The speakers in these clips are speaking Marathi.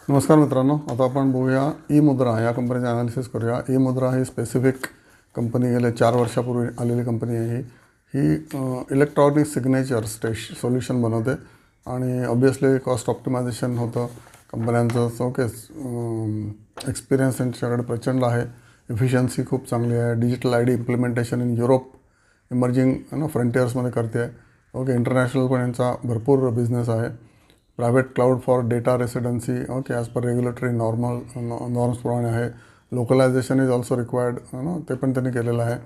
नमस्कार मित्रांनो, आता आपण बघूया ई-मुद्रा या कंपनीचे ॲनालिसिस करूया. ई-मुद्रा ही स्पेसिफिक कंपनी गेल्या 4 वर्षापूर्वी आलेली कंपनी आहे. ही इलेक्ट्रॉनिक सिग्नेचर सोल्युशन बनवते आणि ऑब्वियसली कॉस्ट ऑप्टिमायझेशन होतं कंपन्यांचं. ओके, एक्सपिरियन्स त्यांच्याकडे प्रचंड आहे, एफिशियन्सी खूप चांगली आहे. Digital ID implementation in Europe emerging फ्रंटियर्समध्ये करते. ओके, इंटरनॅशनल पण यांचा भरपूर बिझनेस आहे. Private cloud for data residency, okay, as per regulatory नॉर्म्सप्रमाणे आहे. लोकलायझेशन इज ऑल्सो रिक्वायर्ड, ते पण त्यांनी केलेलं आहे.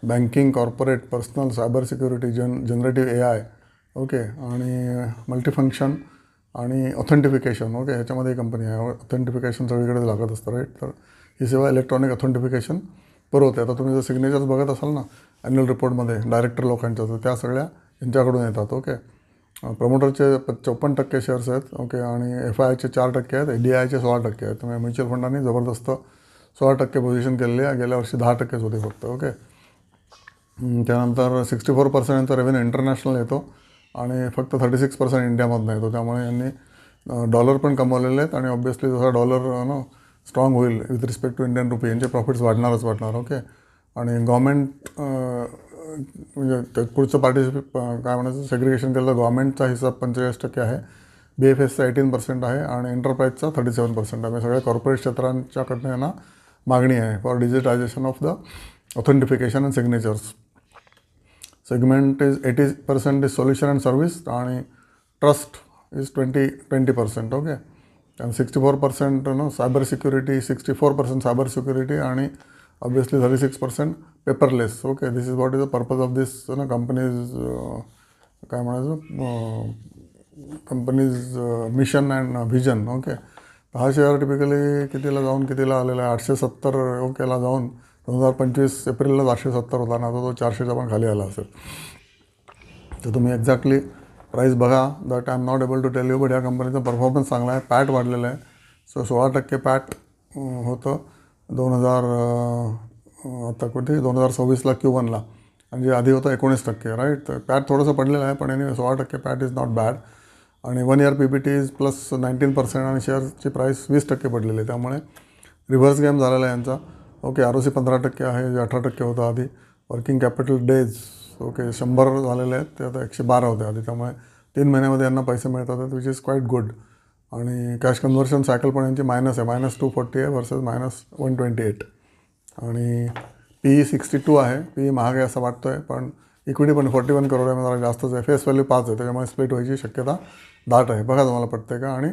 Banking, corporate, personal, cyber security, generative AI, okay, आणि मल्टीफंक्शन आणि ऑथेंटिफिकेशन. ओके, ह्याच्यामध्ये ही कंपनी आहे. ऑथेंटिफिकेशन सगळीकडे लागत असतं, राईट. तर ही सेवा इलेक्ट्रॉनिक ऑथेंटिफिकेशन पुरवते. आता तुम्ही जर सिग्नेचर्स बघत असाल ना ॲन्युअल रिपोर्टमध्ये डायरेक्टर लोकांच्या, तर त्या सगळ्या यांच्याकडून येतात. ओके, प्रमोटरचे 54% शेअर्स आहेत. ओके, आणि FIIचे 4% आहेत, DIचे 16% आहेत. त्यामुळे म्युच्युअल फंडांनी जबरदस्त 16% पोझिशन केलेली आहे. गेल्या वर्षी 10%च होते फक्त. ओके, त्यानंतर 64% यांचा रेव्हेन्यू इंटरनॅशनल येतो आणि फक्त 36% इंडियामधून येतो. त्यामुळे यांनी डॉलर पण कमवलेले आहेत आणि ऑब्वियसली जसा डॉलर स्ट्रॉंग होईल with respect to Indian rupee, यांचे प्रॉफिट्स वाढणार. ओके, आणि गव्हर्मेंट म्हणजे ते पुढचं काय म्हणायचं सेग्रिगेशन केलं तर गव्हर्मेंटचा हिस्सा 45% आहे, BFSचा 18% आहे आणि एंटरप्राईजचा 37% आहे. सगळ्या कॉर्पोरेट क्षेत्रांच्याकडनं यांना मागणी आहे for digitization of the authentication and signatures. Segment is 80% is solution and service आणि ट्रस्ट इज 20%. ओके, आणि 64% सायबर सिक्युरिटी, 64% सायबर सिक्युरिटी आणि obviously 36% paperless. Okay, this is what is the purpose of this companies, काय म्हणायचं, companies mission and vision. Okay, हा शेअर टिपिकली कितीला जाऊन कितीला आलेला आहे, 870 ओकेला जाऊन 2025 एप्रिलला 870 होता ना, तो 400च्या पण खाली आला असेल. तर तुम्ही एक्झॅक्टली प्राईस बघा. That I am not able to tell you, but या कंपनीचा परफॉर्मन्स चांगला आहे. पॅट वाढलेला आहे. 16% पॅट होतं 2026ला Q1ला, आणि जे आधी होतं 19%, राईट. तर पॅट थोडंसं पडलेलं आहे, पण याने 16% पॅट इज नॉट बॅड. आणि 1 इयर PBT इज प्लस 19% आणि शेअरची प्राईस 20% पडलेली आहे. त्यामुळे रिव्हर्स गेम झालेला आहे यांचा. ओके, ROC 15% आहे, जे 18% होतं आधी. वर्किंग कॅपिटल डेज, ओके, 100 झालेले आहेत, ते आता 112 होते आधी. त्यामुळे 3 महिन्यामध्ये यांना पैसे मिळतात, विच इज क्वाईट गुड. आणि कॅश कन्व्हर्शन सायकल पण यांची मायनस आहे, -240 आहे वर्सेस -128. आणि PE 62 आहे. PE महाग आहे असं वाटतं आहे, पण इक्विटी पण 41 करोड आहे, जरा जास्तच आहे. फेस व्हॅल्यू 5 आहे, त्याच्यामुळे स्प्लिट व्हायची शक्यता दाट आहे. बघा तुम्हाला पटते का. आणि